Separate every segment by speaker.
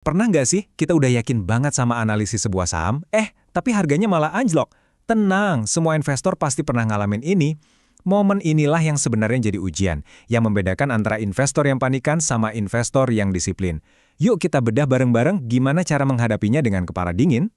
Speaker 1: Pernah nggak sih kita udah yakin banget sama analisis sebuah saham, tapi harganya malah anjlok? Tenang, semua investor pasti pernah ngalamin ini. Momen inilah yang sebenarnya jadi ujian, yang membedakan antara investor yang panikan sama investor yang disiplin. Yuk kita bedah bareng-bareng gimana cara menghadapinya dengan kepala dingin.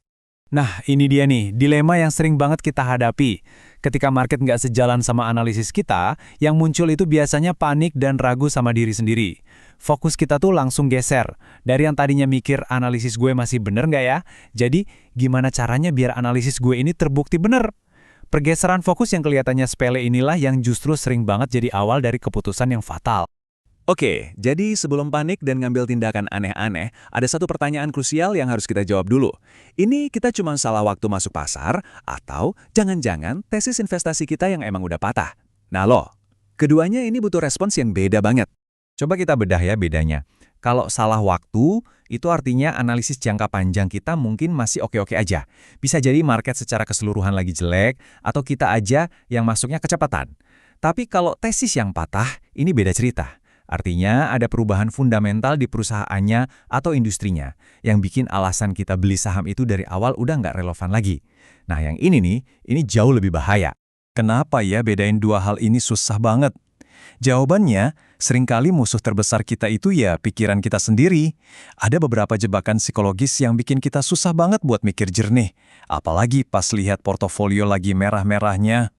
Speaker 2: Nah, ini dia nih, dilema yang sering banget kita hadapi. Ketika market nggak sejalan sama analisis kita, yang muncul itu biasanya panik dan ragu sama diri sendiri. Fokus kita tuh langsung geser. Dari yang tadinya mikir analisis gue masih bener nggak ya? Jadi, gimana caranya biar analisis gue ini terbukti bener? Pergeseran fokus yang kelihatannya sepele inilah yang justru sering banget jadi awal dari keputusan yang fatal.
Speaker 1: Oke, jadi sebelum panik dan ngambil tindakan aneh-aneh, ada satu pertanyaan krusial yang harus kita jawab dulu. Ini kita cuma salah waktu masuk pasar, atau jangan-jangan tesis investasi kita yang emang udah patah? Nah loh, keduanya ini butuh respons yang beda banget. Coba kita bedah ya bedanya. Kalau salah waktu, itu artinya analisis jangka panjang kita mungkin masih oke-oke aja. Bisa jadi market secara keseluruhan lagi jelek, atau kita aja yang masuknya kecepatan. Tapi kalau tesis yang patah, ini beda cerita. Artinya ada perubahan fundamental di perusahaannya atau industrinya yang bikin alasan kita beli saham itu dari awal udah nggak relevan lagi. Nah yang ini nih, ini jauh lebih bahaya. Kenapa ya bedain dua hal ini susah banget? Jawabannya, seringkali musuh terbesar kita itu ya pikiran kita sendiri. Ada beberapa jebakan psikologis yang bikin kita susah banget buat mikir jernih. Apalagi pas lihat portofolio lagi merah-merahnya.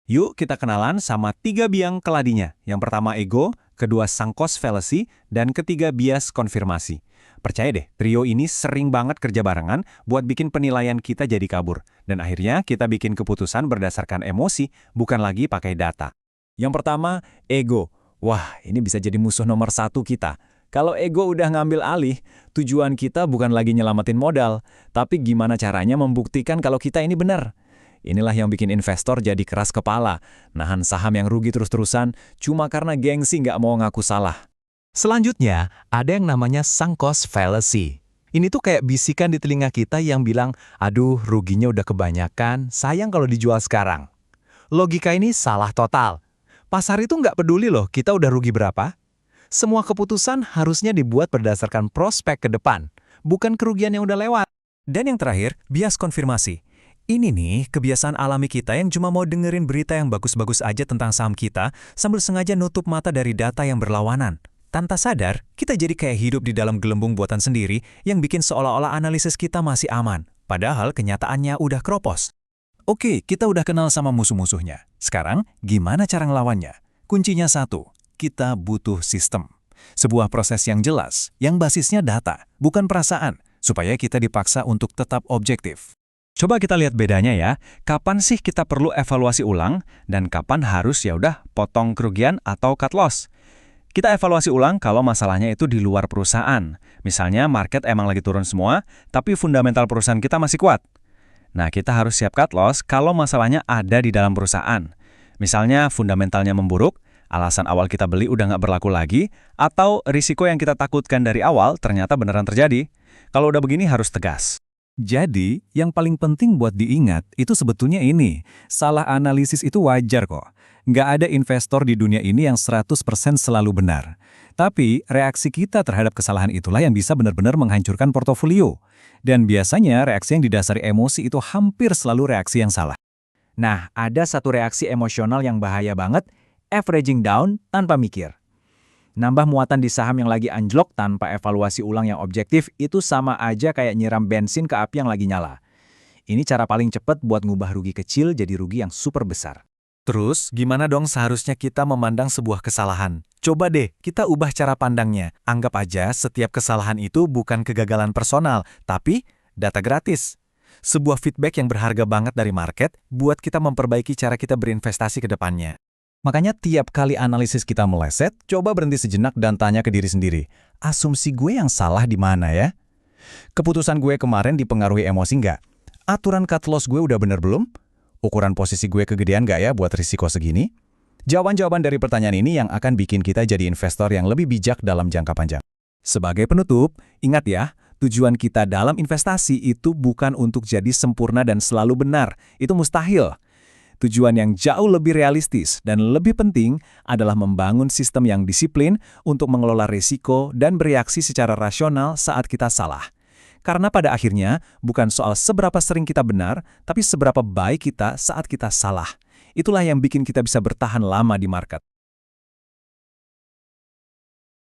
Speaker 1: Yuk kita kenalan sama 3 biang keladinya. Yang pertama ego, kedua sunk cost fallacy, dan ketiga bias konfirmasi. Percaya deh, trio ini sering banget kerja barengan buat bikin penilaian kita jadi kabur. Dan akhirnya kita bikin keputusan berdasarkan emosi, bukan lagi pakai data. Yang pertama, ego. Wah, ini bisa jadi musuh nomor 1 kita. Kalau ego udah ngambil alih, tujuan kita bukan lagi nyelamatin modal, tapi gimana caranya membuktikan kalau kita ini benar. Inilah yang bikin investor jadi keras kepala, nahan saham yang rugi terus-terusan cuma karena gengsi nggak mau ngaku salah.
Speaker 3: Selanjutnya, ada yang namanya sunk cost fallacy. Ini tuh kayak bisikan di telinga kita yang bilang, aduh ruginya udah kebanyakan, sayang kalau dijual sekarang. Logika ini salah total. Pasar itu nggak peduli loh kita udah rugi berapa. Semua keputusan harusnya dibuat berdasarkan prospek ke depan, bukan kerugian yang udah lewat.
Speaker 1: Dan yang terakhir, bias konfirmasi. Ini nih kebiasaan alami kita yang cuma mau dengerin berita yang bagus-bagus aja tentang saham kita sambil sengaja nutup mata dari data yang berlawanan. Tanpa sadar, kita jadi kayak hidup di dalam gelembung buatan sendiri yang bikin seolah-olah analisis kita masih aman, padahal kenyataannya udah kropos. Oke, kita udah kenal sama musuh-musuhnya. Sekarang, gimana cara ngelawannya? Kuncinya satu, kita butuh sistem. Sebuah proses yang jelas, yang basisnya data, bukan perasaan, supaya kita dipaksa untuk tetap objektif. Coba kita lihat bedanya ya, kapan sih kita perlu evaluasi ulang, dan kapan harus ya udah potong kerugian atau cut loss. Kita evaluasi ulang kalau masalahnya itu di luar perusahaan. Misalnya market emang lagi turun semua, tapi fundamental perusahaan kita masih kuat. Nah, kita harus siap cut loss kalau masalahnya ada di dalam perusahaan. Misalnya fundamentalnya memburuk, alasan awal kita beli udah nggak berlaku lagi, atau risiko yang kita takutkan dari awal ternyata beneran terjadi. Kalau udah begini harus tegas. Jadi, yang paling penting buat diingat itu sebetulnya ini. Salah analisis itu wajar kok. Nggak ada investor di dunia ini yang 100% selalu benar. Tapi, reaksi kita terhadap kesalahan itulah yang bisa benar-benar menghancurkan portofolio. Dan biasanya reaksi yang didasari emosi itu hampir selalu reaksi yang salah.
Speaker 2: Nah, ada satu reaksi emosional yang bahaya banget, averaging down tanpa mikir. Nambah muatan di saham yang lagi anjlok tanpa evaluasi ulang yang objektif itu sama aja kayak nyiram bensin ke api yang lagi nyala. Ini cara paling cepat buat ngubah rugi kecil jadi rugi yang super besar.
Speaker 1: Terus, gimana dong seharusnya kita memandang sebuah kesalahan? Coba deh, kita ubah cara pandangnya. Anggap aja setiap kesalahan itu bukan kegagalan personal, tapi data gratis. Sebuah feedback yang berharga banget dari market buat kita memperbaiki cara kita berinvestasi ke depannya. Makanya tiap kali analisis kita meleset, coba berhenti sejenak dan tanya ke diri sendiri, asumsi gue yang salah di mana ya? Keputusan gue kemarin dipengaruhi emosi nggak? Aturan cut loss gue udah bener belum? Ukuran posisi gue kegedean nggak ya buat risiko segini? Jawaban-jawaban dari pertanyaan ini yang akan bikin kita jadi investor yang lebih bijak dalam jangka panjang. Sebagai penutup, ingat ya, tujuan kita dalam investasi itu bukan untuk jadi sempurna dan selalu benar. Itu mustahil. Tujuan yang jauh lebih realistis dan lebih penting adalah membangun sistem yang disiplin untuk mengelola risiko dan bereaksi secara rasional saat kita salah. Karena pada akhirnya bukan soal seberapa sering kita benar, tapi seberapa baik kita saat kita salah. Itulah yang bikin kita bisa bertahan lama di market.